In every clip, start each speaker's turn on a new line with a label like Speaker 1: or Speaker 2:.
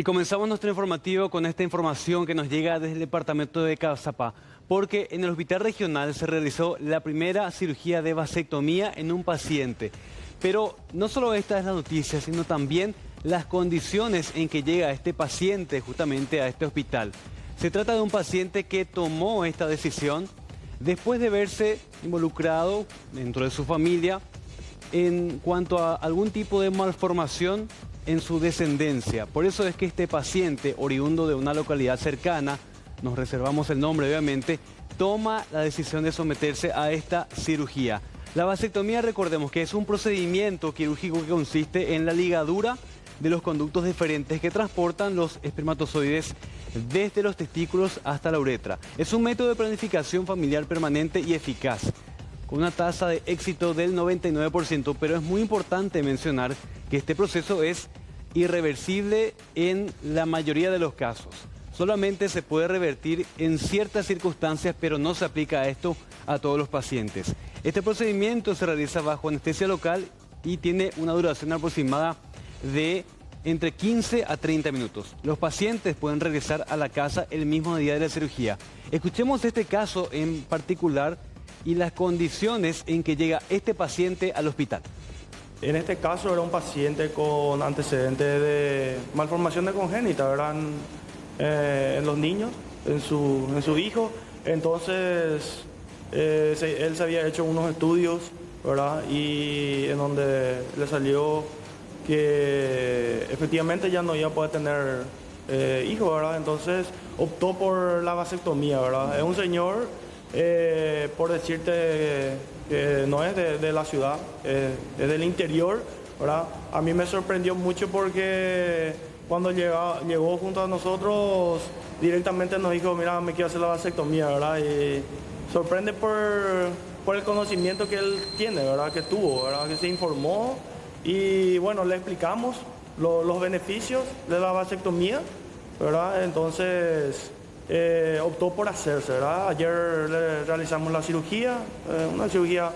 Speaker 1: Y comenzamos nuestro informativo con esta información que nos llega desde el departamento de Cazapá, porque en el hospital regional se realizó la primera cirugía de vasectomía en un paciente. Pero no solo esta es la noticia, sino también las condiciones en que llega este paciente justamente a este hospital. Se trata de un paciente que tomó esta decisión después de verse involucrado dentro de su familia en cuanto a algún tipo de malformación en su descendencia. Por eso es que este paciente, oriundo de una localidad cercana, nos reservamos el nombre obviamente, toma la decisión de someterse a esta cirugía. La vasectomía, recordemos que es un procedimiento quirúrgico que consiste en la ligadura de los conductos deferentes que transportan los espermatozoides desde los testículos hasta la uretra. Es un método de planificación familiar permanente y eficaz, con una tasa de éxito del 99%, pero es muy importante mencionar que este proceso es irreversible en la mayoría de los casos. Solamente se puede revertir en ciertas circunstancias, pero no se aplica esto a todos los pacientes. Este procedimiento se realiza bajo anestesia local y tiene una duración aproximada de entre 15 a 30 minutos. Los pacientes pueden regresar a la casa el mismo día de la cirugía. Escuchemos este caso en particular y las condiciones en que llega este paciente al hospital.
Speaker 2: En este caso era un paciente con antecedentes de malformaciones congénitas, ¿verdad? En los niños, en su hijo. Entonces, él se había hecho unos estudios, ¿verdad? Y en donde le salió que efectivamente ya no iba a poder tener hijos, ¿verdad? Entonces optó por la vasectomía, ¿verdad? Es un señor, por decirte, que no es de la ciudad, es del interior, ¿verdad? A mí me sorprendió mucho porque cuando llegó junto a nosotros, directamente nos dijo, mira, me quiero hacer la vasectomía, ¿verdad? Y sorprende por el conocimiento que él tiene, ¿verdad? Que tuvo, ¿verdad? Que se informó y bueno, le explicamos los beneficios de la vasectomía, ¿verdad? Entonces optó por hacerse, ¿verdad? Ayer le realizamos la cirugía, una cirugía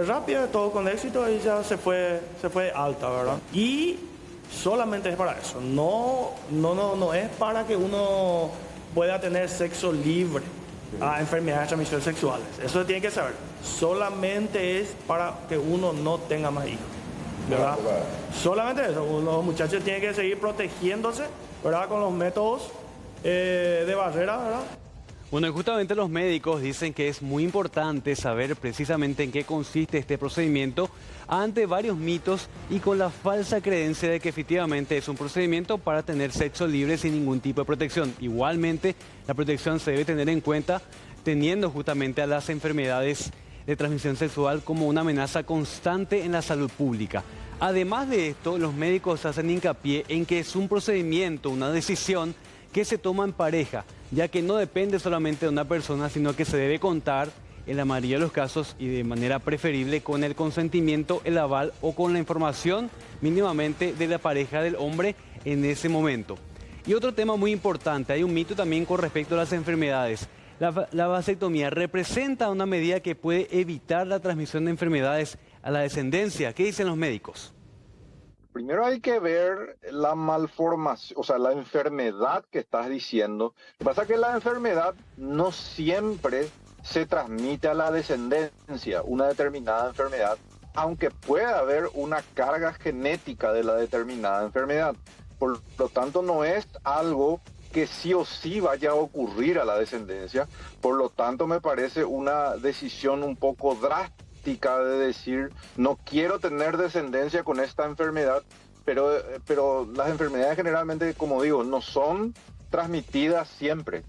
Speaker 2: rápida, todo con éxito, y ya se fue alta, ¿verdad? Y solamente es para eso, no es para que uno pueda tener sexo libre a enfermedades de transmisión sexuales. Eso tiene que saber. Solamente es para que uno no tenga más hijos, ¿verdad? Solamente eso. Los muchachos tienen que seguir protegiéndose, ¿verdad? Con los métodos de barrera, ¿verdad?
Speaker 1: Bueno, y justamente los médicos dicen que es muy importante saber precisamente en qué consiste este procedimiento ante varios mitos y con la falsa creencia de que efectivamente es un procedimiento para tener sexo libre sin ningún tipo de protección. Igualmente, la protección se debe tener en cuenta teniendo justamente a las enfermedades de transmisión sexual como una amenaza constante en la salud pública. Además de esto, los médicos hacen hincapié en que es un procedimiento, una decisión que se toma en pareja, ya que no depende solamente de una persona, sino que se debe contar en la mayoría de los casos y de manera preferible con el consentimiento, el aval o con la información mínimamente de la pareja del hombre en ese momento. Y otro tema muy importante, hay un mito también con respecto a las enfermedades. La vasectomía representa una medida que puede evitar la transmisión de enfermedades a la descendencia. ¿Qué dicen los médicos?
Speaker 3: Primero hay que ver la malformación, o sea, la enfermedad que estás diciendo. Lo que pasa es que la enfermedad no siempre se transmite a la descendencia, una determinada enfermedad, aunque pueda haber una carga genética de la determinada enfermedad. Por lo tanto, no es algo que sí o sí vaya a ocurrir a la descendencia. Por lo tanto, me parece una decisión un poco drástica de decir, no quiero tener descendencia con esta enfermedad, pero las enfermedades generalmente, como digo, no son transmitidas siempre.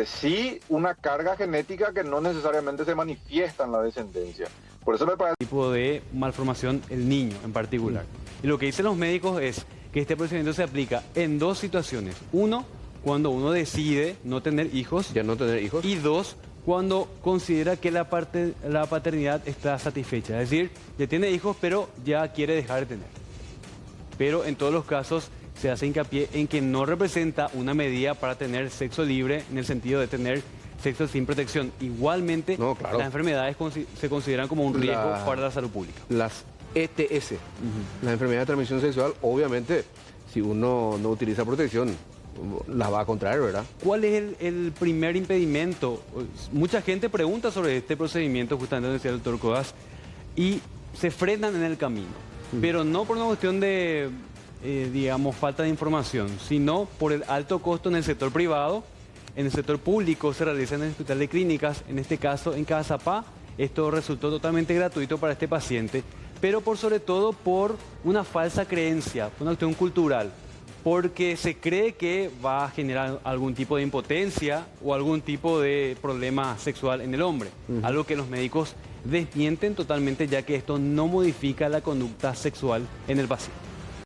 Speaker 3: Sí, una carga genética que no necesariamente se manifiesta en la descendencia. Por eso me parece...
Speaker 1: Tipo de malformación el niño en particular. Y lo que dicen los médicos es que este procedimiento se aplica en dos situaciones. Uno, cuando uno decide no tener hijos.
Speaker 4: Ya no tener hijos.
Speaker 1: Y dos, cuando considera que la paternidad está satisfecha. Es decir, ya tiene hijos, pero ya quiere dejar de tener. Pero en todos los casos se hace hincapié en que no representa una medida para tener sexo libre en el sentido de tener sexo sin protección. Igualmente,
Speaker 4: no, claro,
Speaker 1: las enfermedades se consideran como un riesgo para la salud pública.
Speaker 4: Las ETS, las enfermedades de transmisión sexual, obviamente si uno no utiliza protección, la va a contraer, ¿verdad?
Speaker 1: ¿Cuál es el primer impedimento? Mucha gente pregunta sobre este procedimiento, justamente decía el doctor Codas, y se frenan en el camino, pero no por una cuestión de, digamos, falta de información, sino por el alto costo en el sector privado. En el sector público se realiza en el Hospital de Clínicas, en este caso en Cazapá. Esto resultó totalmente gratuito para este paciente, pero por sobre todo por una falsa creencia, una cuestión cultural, porque se cree que va a generar algún tipo de impotencia o algún tipo de problema sexual en el hombre, algo que los médicos desmienten totalmente, ya que esto no modifica la conducta sexual en el paciente.